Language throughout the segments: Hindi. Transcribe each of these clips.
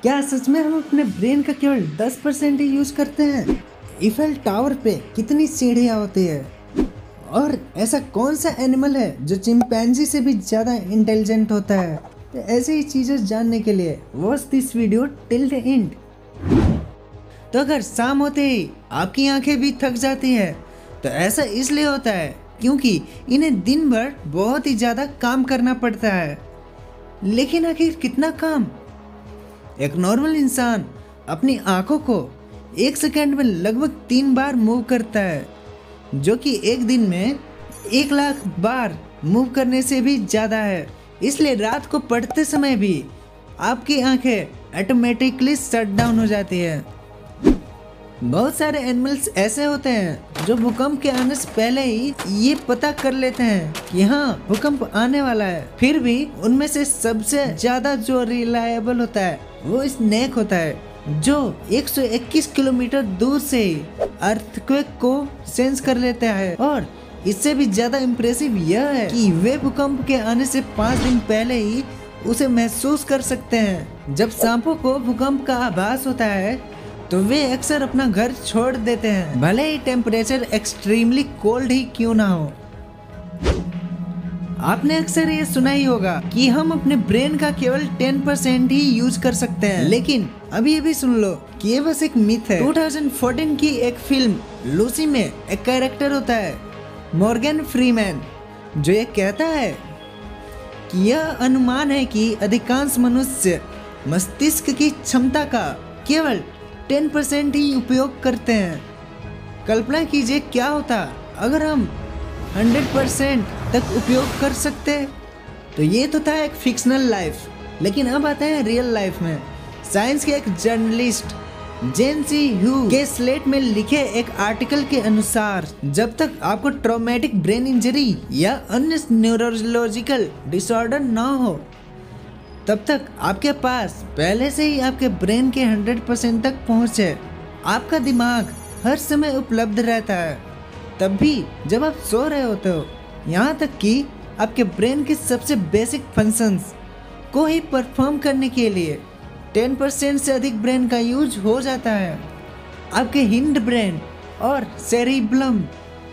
क्या सच में हम अपने ब्रेन का केवल 10% ही यूज करते हैं? ईफेल टावर पे कितनी सीढ़ियाँ होती है? और ऐसा कौन सा एनिमल है जो चिंपैंजी से भी ज़्यादा इंटेलिजेंट होता है? तो ऐसे ही चीज़ें जानने के लिए watch this video till the end. तो अगर शाम होते ही आपकी आंखें भी थक जाती है तो ऐसा इसलिए होता है क्योंकि इन्हें दिन भर बहुत ही ज़्यादा काम करना पड़ता है। लेकिन आखिर कितना काम? एक नॉर्मल इंसान अपनी आंखों को 1 सेकंड में लगभग 3 बार मूव करता है, जो कि एक दिन में 1 लाख बार मूव करने से भी ज़्यादा है। इसलिए रात को पढ़ते समय भी आपकी आंखें ऑटोमेटिकली शट डाउन हो जाती है। बहुत सारे एनिमल्स ऐसे होते हैं जो भूकंप के आने से पहले ही ये पता कर लेते हैं कि हाँ भूकंप आने वाला है। फिर भी उनमें से सबसे ज्यादा जो रिलायबल होता है वो स्नेक होता है, जो 121 किलोमीटर दूर से ही अर्थक्वेक को सेंस कर लेता है। और इससे भी ज्यादा इम्प्रेसिव यह है कि वे भूकंप के आने से 5 दिन पहले ही उसे महसूस कर सकते हैं। जब सांपों को भूकंप का आभास होता है तो वे अक्सर अपना घर छोड़ देते हैं, भले ही टेम्परेचर एक्सट्रीमली कोल्ड ही क्यों ना हो। आपने अक्सर ये सुना ही होगा कि हम अपने ब्रेन का केवल 10% ही यूज कर सकते हैं, लेकिन अभी भी सुन लो कि ये बस एक मिथ है। 2014 की एक फिल्म लूसी में एक कैरेक्टर होता है मॉर्गन फ्रीमैन, जो ये कहता है कि यह अनुमान है कि अधिकांश मनुष्य मस्तिष्क की क्षमता का केवल 10% ही उपयोग करते हैं। कल्पना कीजिए क्या होता अगर हम 100% तक उपयोग कर सकते। तो ये तो था एक फिक्शनल लाइफ, लेकिन अब आते हैं रियल लाइफ में। साइंस के एक जर्नलिस्ट जेन सी ह्यू के स्लेट में लिखे एक आर्टिकल के अनुसार जब तक आपको ट्रॉमेटिक ब्रेन इंजरी या अन्य न्यूरोलॉजिकल डिसऑर्डर ना हो तब तक आपके पास पहले से ही आपके ब्रेन के 100% तक पहुँच है। आपका दिमाग हर समय उपलब्ध रहता है, तब भी जब आप सो रहे होते हो, यहाँ तक कि आपके ब्रेन के सबसे बेसिक फंक्शंस को ही परफॉर्म करने के लिए 10% से अधिक ब्रेन का यूज हो जाता है। आपके हिंड ब्रेन और सेरिब्लम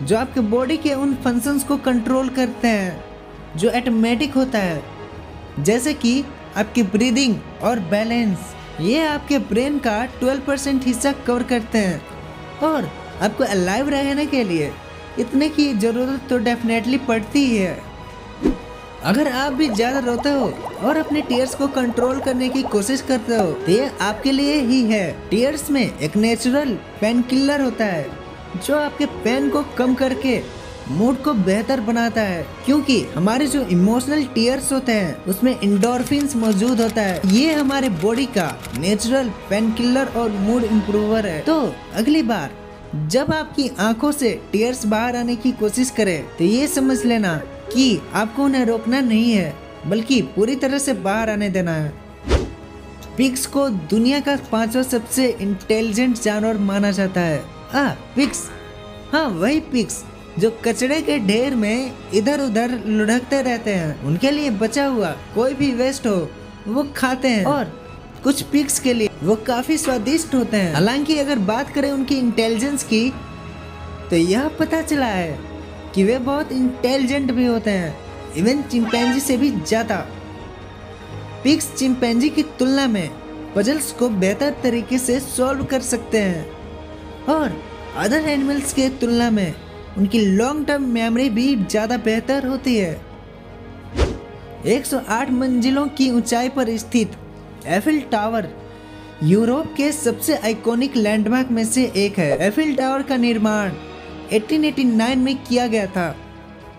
जो आपके बॉडी के उन फंक्शंस को कंट्रोल करते हैं जो ऑटोमेटिक होता है, जैसे कि आपकी ब्रीदिंग और बैलेंस, ये आपके ब्रेन का 12% हिस्सा कवर करते हैं। और आपको अलाइव रहने के लिए इतने की ज़रूरत तो डेफिनेटली पड़ती ही है। अगर आप भी ज़्यादा रोते हो और अपने टीयर्स को कंट्रोल करने की कोशिश करते हो तो ये आपके लिए ही है। टीयर्स में एक नेचुरल पेन किलर होता है जो आपके पेन को कम करके मूड को बेहतर बनाता है, क्योंकि हमारे जो इमोशनल टीयर्स होते हैं उसमें एंडोर्फिन्स मौजूद होता है। ये हमारे बॉडी का नेचुरल पेन किलर और मूड इम्प्रूवर है। तो अगली बार जब आपकी आंखों से टीयर्स बाहर आने की कोशिश करें तो ये समझ लेना कि आपको उन्हें रोकना नहीं है, बल्कि पूरी तरह से बाहर आने देना है। पिग्स को दुनिया का 5वां सबसे इंटेलिजेंट जानवर माना जाता है। पिग्स, हाँ वही पिग्स जो कचरे के ढेर में इधर उधर लुढ़कते रहते हैं। उनके लिए बचा हुआ कोई भी वेस्ट हो वो खाते हैं, और कुछ पिग्स के लिए वो काफी स्वादिष्ट होते हैं। हालांकि अगर बात करें उनकी इंटेलिजेंस की तो यह पता चला है कि वे बहुत इंटेलिजेंट भी होते हैं, इवन चिंपैंजी से भी ज्यादा। पिग्स चिंपैंजी की तुलना में पजल्स को बेहतर तरीके से सॉल्व कर सकते हैं, और अदर एनिमल्स के तुलना में उनकी लॉन्ग टर्म मेमोरी भी ज़्यादा बेहतर होती है। 108 मंजिलों की ऊंचाई पर स्थित एफिल टावर यूरोप के सबसे आइकॉनिक लैंडमार्क में से एक है। एफिल टावर का निर्माण 1889 में किया गया था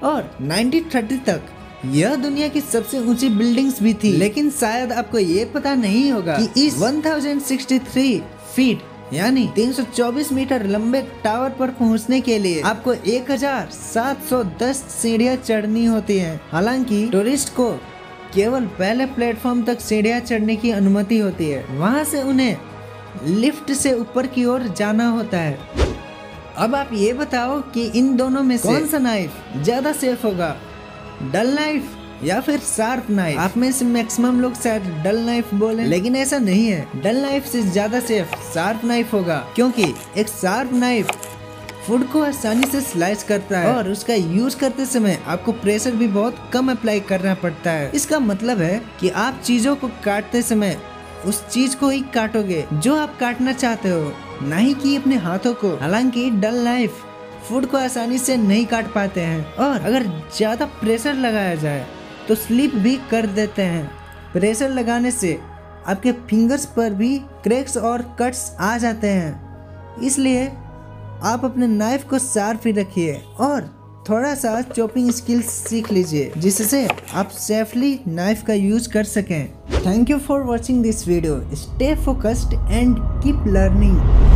और 1930 तक यह दुनिया की सबसे ऊंची बिल्डिंग्स भी थी। लेकिन शायद आपको ये पता नहीं होगा कि इस 1063 फीट यानी 324 मीटर लंबे टावर पर पहुंचने के लिए आपको 1710 सीढ़ियां चढ़नी होती हैं। हालांकि टूरिस्ट को केवल पहले प्लेटफॉर्म तक सीढ़ियां चढ़ने की अनुमति होती है, वहां से उन्हें लिफ्ट से ऊपर की ओर जाना होता है। अब आप ये बताओ कि इन दोनों में से कौन सा नाइफ ज्यादा सेफ होगा, डल नाइफ या फिर शार्प नाइफ। आप में से मैक्सिमम लोग शायद डल नाइफ बोले, लेकिन ऐसा नहीं है। डल नाइफ से ज्यादा सेफ शार्प नाइफ होगा, क्योंकि एक शार्प नाइफ फूड को आसानी से स्लाइस करता है और उसका यूज करते समय आपको प्रेशर भी बहुत कम अप्लाई करना पड़ता है। इसका मतलब है कि आप चीजों को काटते समय उस चीज को ही काटोगे जो आप काटना चाहते हो, ना ही कि अपने हाथों को। हालांकि डल नाइफ फूड को आसानी से नहीं काट पाते हैं और अगर ज्यादा प्रेशर लगाया जाए तो स्लिप भी कर देते हैं। प्रेशर लगाने से आपके फिंगर्स पर भी क्रैक्स और कट्स आ जाते हैं। इसलिए आप अपने नाइफ को शार्प ही रखिए और थोड़ा सा चॉपिंग स्किल्स सीख लीजिए, जिससे आप सेफली नाइफ का यूज कर सकें। Thank you for watching this video. Stay focused and keep learning.